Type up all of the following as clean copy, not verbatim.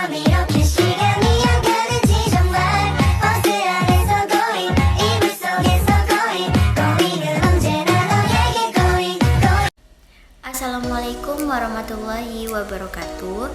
밤 이렇게 시간이 안 가는지 정말 버스 안에서 going 이불 속에서 going going은 언제나 너에게 going Assalamualaikum warahmatullahi wabarakatuh.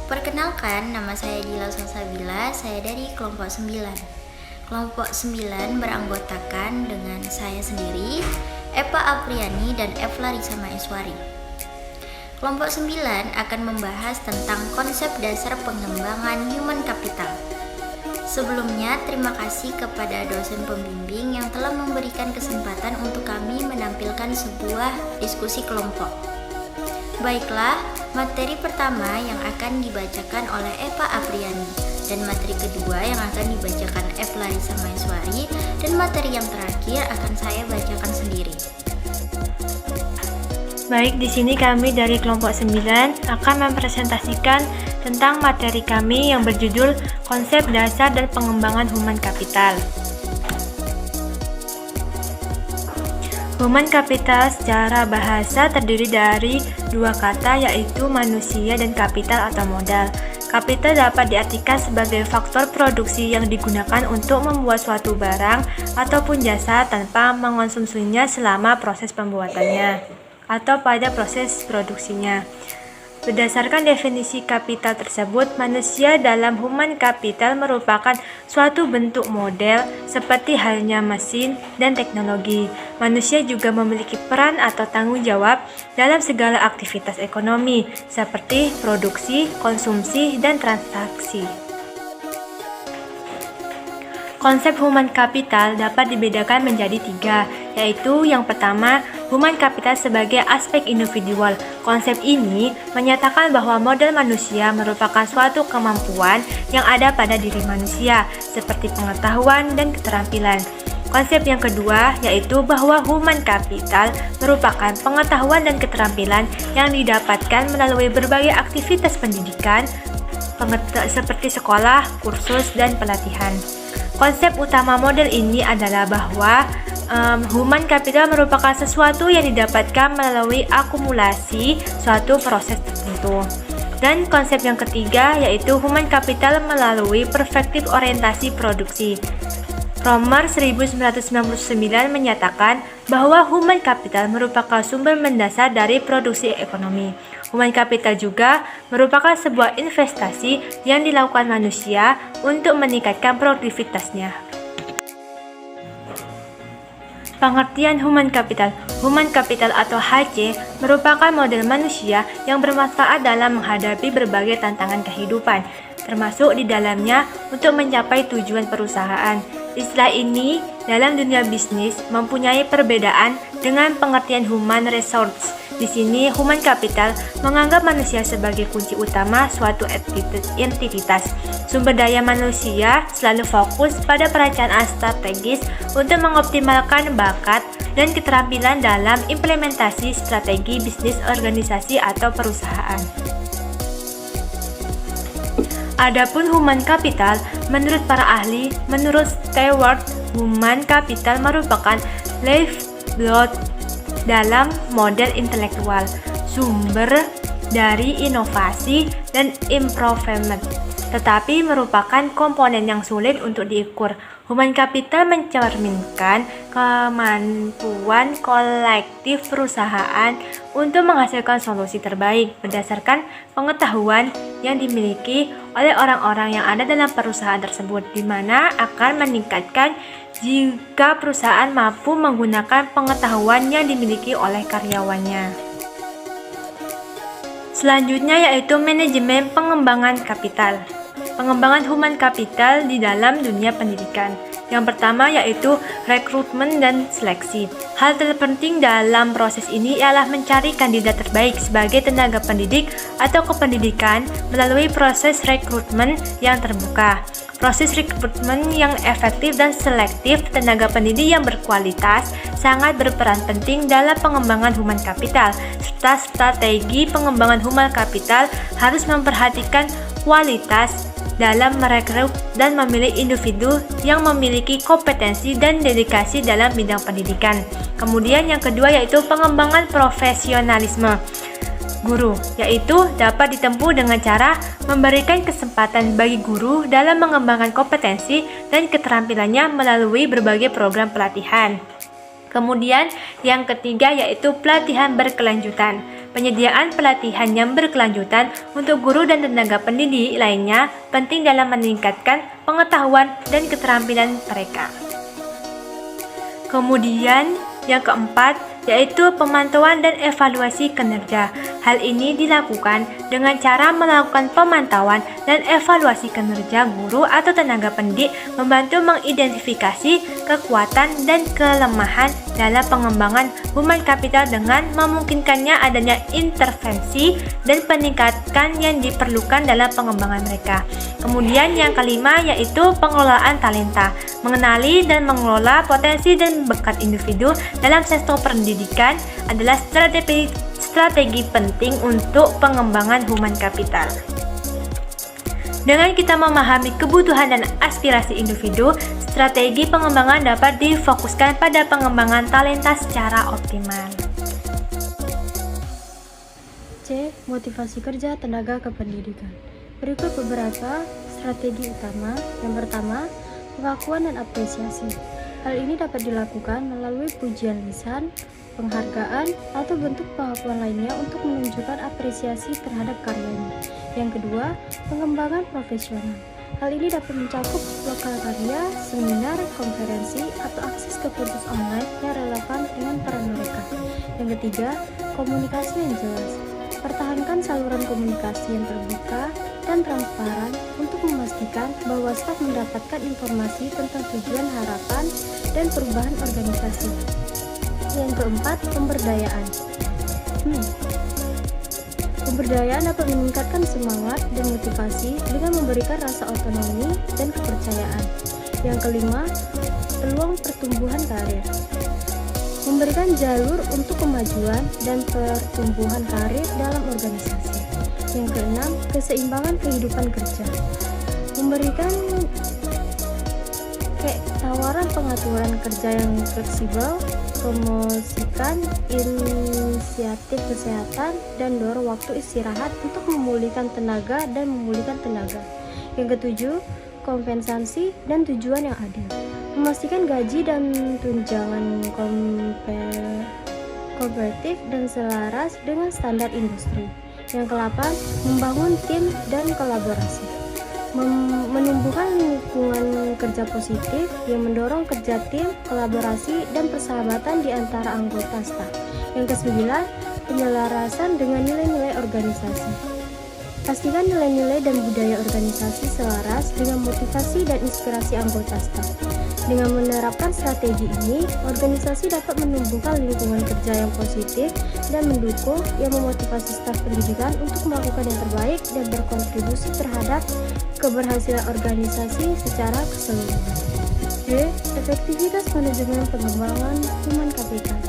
Perkenalkan, nama saya Dila Salsabila, saya dari kelompok 9. Kelompok 9 beranggotakan dengan saya sendiri, Eva Apriani dan Eva Larissa Maeswari. Kelompok 9 akan membahas tentang konsep dasar pengembangan human capital. Sebelumnya, terima kasih kepada dosen pembimbing yang telah memberikan kesempatan untuk kami menampilkan sebuah diskusi kelompok. Baiklah, materi pertama yang akan dibacakan oleh Eva Apriani dan materi kedua yang akan dibacakan Eva Larissa Maeswari dan materi yang terakhir akan saya bacakan sendiri. Baik, di sini kami dari kelompok 9 akan mempresentasikan tentang materi kami yang berjudul Konsep Dasar dan Pengembangan Human Capital. Human capital secara bahasa terdiri dari dua kata, yaitu manusia dan kapital atau modal. Kapital dapat diartikan sebagai faktor produksi yang digunakan untuk membuat suatu barang ataupun jasa tanpa mengonsumsinya selama proses pembuatannya atau pada proses produksinya. Berdasarkan definisi kapital tersebut, manusia dalam human capital merupakan suatu bentuk model seperti halnya mesin dan teknologi. Manusia juga memiliki peran atau tanggung jawab dalam segala aktivitas ekonomi seperti produksi, konsumsi, dan transaksi. Konsep human capital dapat dibedakan menjadi tiga, yaitu yang pertama, human capital sebagai aspek individual. Konsep ini menyatakan bahwa model manusia merupakan suatu kemampuan yang ada pada diri manusia, seperti pengetahuan dan keterampilan. Konsep yang kedua yaitu bahwa human capital merupakan pengetahuan dan keterampilan yang didapatkan melalui berbagai aktivitas pendidikan, seperti sekolah, kursus, dan pelatihan. Konsep utama model ini adalah bahwa human capital merupakan sesuatu yang didapatkan melalui akumulasi suatu proses tertentu. Dan konsep yang ketiga yaitu human capital melalui perspektif orientasi produksi. Romer 1999 menyatakan bahwa human capital merupakan sumber mendasar dari produksi ekonomi. Human capital juga merupakan sebuah investasi yang dilakukan manusia untuk meningkatkan produktivitasnya. Pengertian human capital. Human capital atau HC merupakan model manusia yang bermanfaat dalam menghadapi berbagai tantangan kehidupan, termasuk di dalamnya untuk mencapai tujuan perusahaan. Istilah ini dalam dunia bisnis mempunyai perbedaan dengan pengertian human resource. Di sini, human capital menganggap manusia sebagai kunci utama suatu entitas. Sumber daya manusia selalu fokus pada perencanaan strategis untuk mengoptimalkan bakat dan keterampilan dalam implementasi strategi bisnis organisasi atau perusahaan. Adapun human capital, menurut para ahli, menurut Stewart, human capital merupakan lifeblood dalam model intelektual, sumber dari inovasi dan improvement, tetapi merupakan komponen yang sulit untuk diukur. Human capital mencerminkan kemampuan kolektif perusahaan untuk menghasilkan solusi terbaik berdasarkan pengetahuan yang dimiliki oleh orang-orang yang ada dalam perusahaan tersebut, di mana akan meningkatkan jika perusahaan mampu menggunakan pengetahuan yang dimiliki oleh karyawannya. Selanjutnya yaitu manajemen pengembangan kapital. Pengembangan human capital di dalam dunia pendidikan. Yang pertama yaitu rekrutmen dan seleksi. Hal terpenting dalam proses ini ialah mencari kandidat terbaik sebagai tenaga pendidik atau kependidikan melalui proses rekrutmen yang terbuka. Proses rekrutmen yang efektif dan selektif tenaga pendidik yang berkualitas sangat berperan penting dalam pengembangan human capital. Serta strategi pengembangan human capital harus memperhatikan kualitas dalam merekrut dan memilih individu yang memiliki kompetensi dan dedikasi dalam bidang pendidikan. Kemudian yang kedua yaitu pengembangan profesionalisme. guru, yaitu dapat ditempuh dengan cara memberikan kesempatan bagi guru dalam mengembangkan kompetensi dan keterampilannya melalui berbagai program pelatihan. Kemudian yang ketiga yaitu pelatihan berkelanjutan. Penyediaan pelatihan yang berkelanjutan untuk guru dan tenaga pendidik lainnya penting dalam meningkatkan pengetahuan dan keterampilan mereka. Kemudian yang keempat yaitu pemantauan dan evaluasi kinerja. Hal ini dilakukan dengan cara melakukan pemantauan dan evaluasi kinerja guru atau tenaga pendidik, membantu mengidentifikasi kekuatan dan kelemahan dalam pengembangan human capital dengan memungkinkannya adanya intervensi dan peningkatan yang diperlukan dalam pengembangan mereka. Kemudian yang kelima yaitu pengelolaan talenta. Mengenali dan mengelola potensi dan bakat individu dalam sektor pendidikan adalah strategi penting untuk pengembangan human capital. Dengan kita memahami kebutuhan dan aspirasi individu, strategi pengembangan dapat difokuskan pada pengembangan talenta secara optimal. C. Motivasi kerja tenaga kependidikan. Berikut beberapa strategi utama. Yang pertama, pengakuan dan apresiasi. Hal ini dapat dilakukan melalui pujian lisan, penghargaan, atau bentuk pengakuan lainnya untuk menunjukkan apresiasi terhadap karyanya. Yang kedua, pengembangan profesional. Hal ini dapat mencakup lokal karya, seminar, konferensi, atau akses ke kursus online yang relevan dengan peran mereka. Yang ketiga, komunikasi yang jelas. Pertahankan saluran komunikasi yang terbuka dan transparan untuk memastikan bahwa staf mendapatkan informasi tentang tujuan, harapan, dan perubahan organisasi. Yang keempat, pemberdayaan. Pemberdayaan dapat meningkatkan semangat dan motivasi dengan memberikan rasa otonomi dan kepercayaan. Yang kelima, peluang pertumbuhan karir. Memberikan jalur untuk kemajuan dan pertumbuhan karir dalam organisasi. Yang keenam, keseimbangan kehidupan kerja. Memberikan tawaran pengaturan kerja yang fleksibel, promosikan inisiatif kesehatan, dan dorong waktu istirahat untuk memulihkan tenaga dan memulihkan tenaga. Yang ketujuh, kompensasi dan tujuan yang adil. Memastikan gaji dan tunjangan kompetitif dan selaras dengan standar industri. Yang ke-8, membangun tim dan kolaborasi. Menumbuhkan lingkungan kerja positif yang mendorong kerja tim, kolaborasi, dan persahabatan di antara anggota staf. Yang ke-9, penyelarasan dengan nilai-nilai organisasi. Pastikan nilai-nilai dan budaya organisasi selaras dengan motivasi dan inspirasi anggota staf. Dengan menerapkan strategi ini, organisasi dapat menumbuhkan lingkungan kerja yang positif dan mendukung yang memotivasi staf pendidikan untuk melakukan yang terbaik dan berkontribusi terhadap keberhasilan organisasi secara keseluruhan. D. Efektivitas manajemen pengembangan human capital.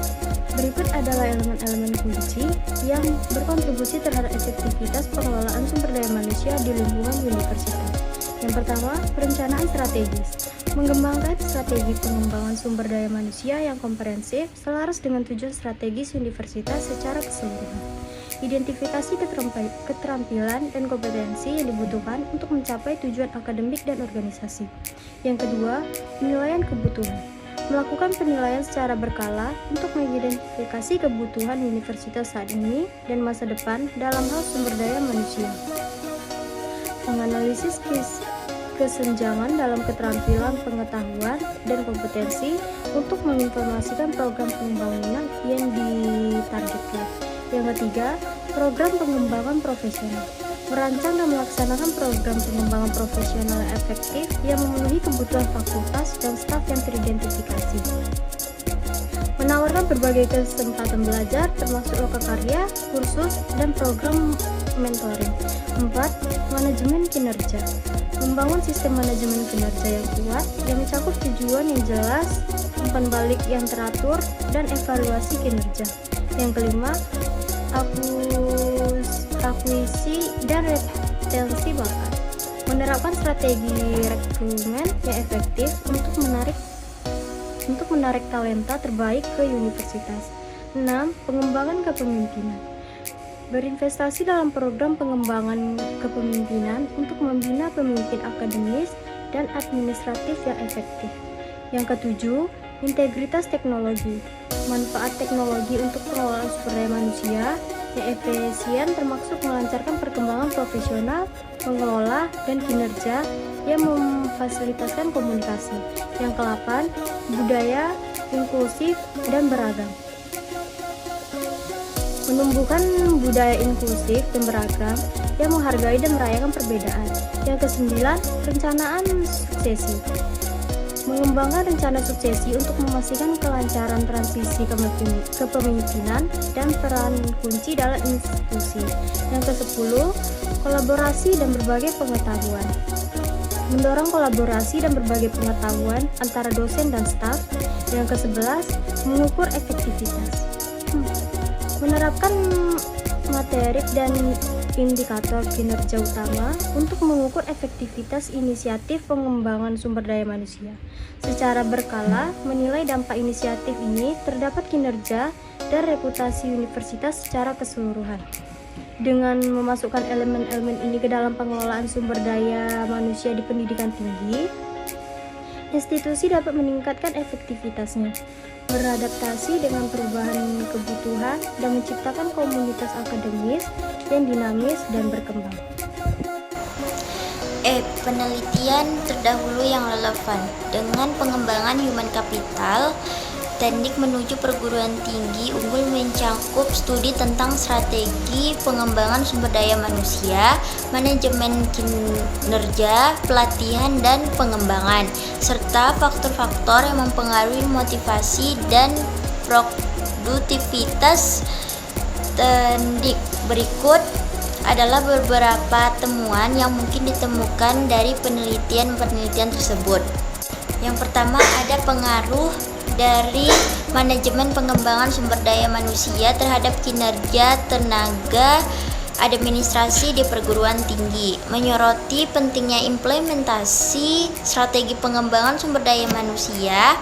Berikut adalah elemen-elemen kunci yang berkontribusi terhadap efektivitas pengelolaan sumber daya manusia di lingkungan universitas. Yang pertama, perencanaan strategis. Mengembangkan strategi pengembangan sumber daya manusia yang komprehensif selaras dengan tujuan strategis universitas secara keseluruhan. Identifikasi keterampilan dan kompetensi yang dibutuhkan untuk mencapai tujuan akademik dan organisasi. Yang kedua, penilaian kebutuhan. Melakukan penilaian secara berkala untuk mengidentifikasi kebutuhan universitas saat ini dan masa depan dalam hal sumber daya manusia. Menganalisis kesenjangan dalam keterampilan, pengetahuan, dan kompetensi untuk menginformasikan program pembangunan yang ditargetkan. Yang ketiga, program pengembangan profesional. Merancang dan melaksanakan program pengembangan profesional yang efektif yang memenuhi kebutuhan fakultas dan staf yang teridentifikasi. Menawarkan berbagai kesempatan belajar termasuk lokakarya, kursus, dan program mentoring. 4. Manajemen kinerja. Membangun sistem manajemen kinerja yang kuat yang mencakup tujuan yang jelas, umpan balik yang teratur, dan evaluasi kinerja. Yang kelima, akuisisi dan retensi bakat. Menerapkan strategi rekrutmen yang efektif untuk menarik talenta terbaik ke universitas. 6. Pengembangan kepemimpinan. berinvestasi dalam program pengembangan kepemimpinan untuk membina pemimpin akademis dan administratif yang efektif. Yang ketujuh, integritas teknologi. Manfaat teknologi untuk pengelolaan sumber daya manusia yang efisien termasuk melancarkan perkembangan profesional, mengelola, dan kinerja yang memfasilitasi komunikasi. Yang ke-8, budaya inklusif dan beragam. Menumbuhkan budaya inklusif dan beragam yang menghargai dan merayakan perbedaan. Yang ke-9, perencanaan suksesi. Mengembangkan rencana suksesi untuk memastikan kelancaran transisi kepemimpinan dan peran kunci dalam institusi. Yang ke-10, kolaborasi dan berbagai pengetahuan. Mendorong kolaborasi dan berbagai pengetahuan antara dosen dan staf. Yang ke-11, mengukur efektivitas. Menerapkan materi dan indikator kinerja utama untuk mengukur efektivitas inisiatif pengembangan sumber daya manusia. Secara berkala, menilai dampak inisiatif ini terdapat kinerja dan reputasi universitas secara keseluruhan. Dengan memasukkan elemen-elemen ini ke dalam pengelolaan sumber daya manusia di pendidikan tinggi, institusi dapat meningkatkan efektivitasnya, beradaptasi dengan perubahan kebutuhan, dan menciptakan komunitas akademis yang dinamis dan berkembang. Penelitian terdahulu yang relevan. Dengan pengembangan human capital, teknik menuju perguruan tinggi unggul mencakup studi tentang strategi pengembangan sumber daya manusia, manajemen kinerja, pelatihan, dan pengembangan, serta faktor-faktor yang mempengaruhi motivasi dan produktivitas teknik. Berikut adalah beberapa temuan yang mungkin ditemukan dari penelitian tersebut. Yang pertama, ada pengaruh dari manajemen pengembangan sumber daya manusia terhadap kinerja tenaga administrasi di perguruan tinggi, menyoroti pentingnya implementasi strategi pengembangan sumber daya manusia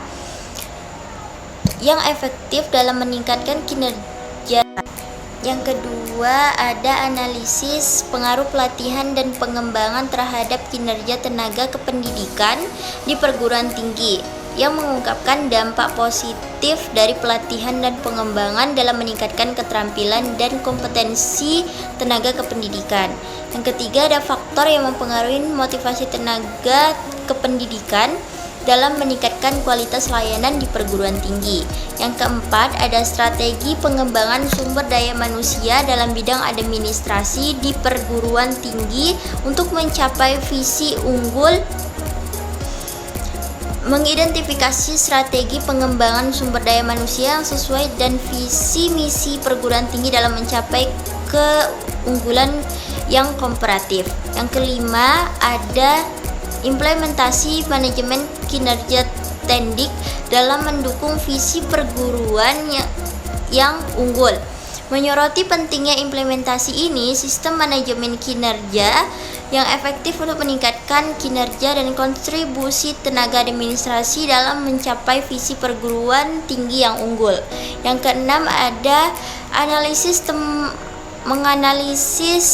yang efektif dalam meningkatkan kinerja. Yang kedua, ada analisis pengaruh pelatihan dan pengembangan terhadap kinerja tenaga kependidikan di perguruan tinggi yang mengungkapkan dampak positif dari pelatihan dan pengembangan dalam meningkatkan keterampilan dan kompetensi tenaga kependidikan. Yang ketiga, ada faktor yang mempengaruhi motivasi tenaga kependidikan dalam meningkatkan kualitas layanan di perguruan tinggi. Yang keempat, ada strategi pengembangan sumber daya manusia dalam bidang administrasi di perguruan tinggi untuk mencapai visi unggul. Mengidentifikasi strategi pengembangan sumber daya manusia yang sesuai dan visi misi perguruan tinggi dalam mencapai keunggulan yang komparatif. Yang kelima, ada implementasi manajemen kinerja teknik dalam mendukung visi perguruan yang unggul. Menyoroti pentingnya implementasi ini, sistem manajemen kinerja yang efektif untuk meningkatkan kinerja dan kontribusi tenaga administrasi dalam mencapai visi perguruan tinggi yang unggul. Yang keenam, ada menganalisis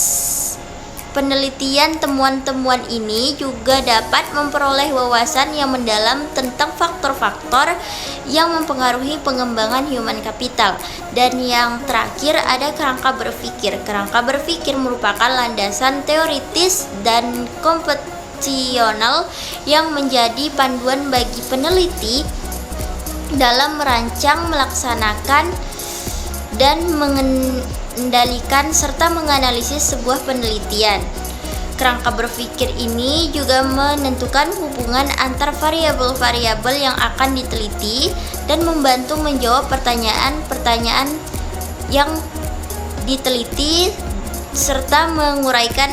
penelitian. Temuan-temuan ini juga dapat memperoleh wawasan yang mendalam tentang faktor-faktor yang mempengaruhi pengembangan human capital. Dan yang terakhir, ada kerangka berpikir. Kerangka berpikir merupakan landasan teoritis dan komputasional yang menjadi panduan bagi peneliti dalam merancang, melaksanakan, dan mengendalikan serta menganalisis sebuah penelitian. Kerangka berpikir ini juga menentukan hubungan antar variabel-variabel yang akan diteliti dan membantu menjawab pertanyaan-pertanyaan yang diteliti serta menguraikan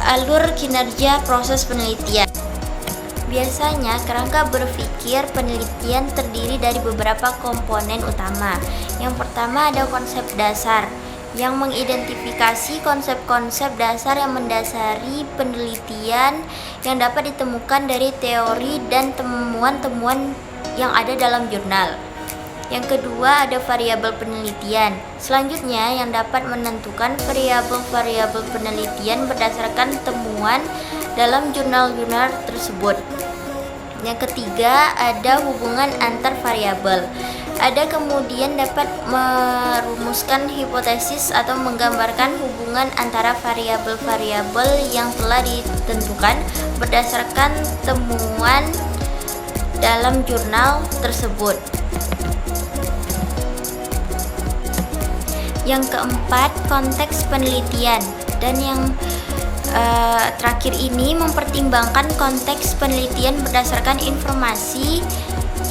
alur kinerja proses penelitian. Biasanya, kerangka berpikir penelitian terdiri dari beberapa komponen utama. Yang pertama, ada konsep dasar yang mengidentifikasi konsep-konsep dasar yang mendasari penelitian yang dapat ditemukan dari teori dan temuan-temuan yang ada dalam jurnal. Yang kedua ada variabel penelitian. Selanjutnya yang dapat menentukan variabel-variabel penelitian berdasarkan temuan dalam jurnal-jurnal tersebut. Yang ketiga ada hubungan antar variabel. Ada kemudian dapat merumuskan hipotesis atau menggambarkan hubungan antara variabel-variabel yang telah ditentukan berdasarkan temuan dalam jurnal tersebut. Yang keempat, konteks penelitian. Dan yang terakhir ini mempertimbangkan konteks penelitian berdasarkan informasi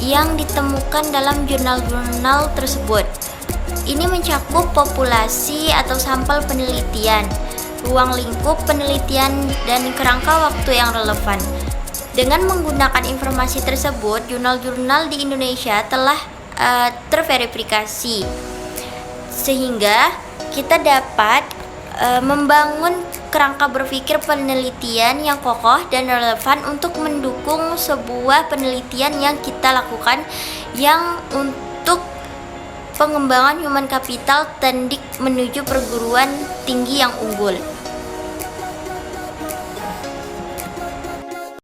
yang ditemukan dalam jurnal-jurnal tersebut. Ini mencakup populasi atau sampel penelitian, ruang lingkup penelitian, dan kerangka waktu yang relevan. Dengan menggunakan informasi tersebut, jurnal-jurnal di Indonesia telah terverifikasi, sehingga kita dapat membangun kerangka berpikir penelitian yang kokoh dan relevan untuk mendukung sebuah penelitian yang kita lakukan yang untuk pengembangan human capital tendik menuju perguruan tinggi yang unggul.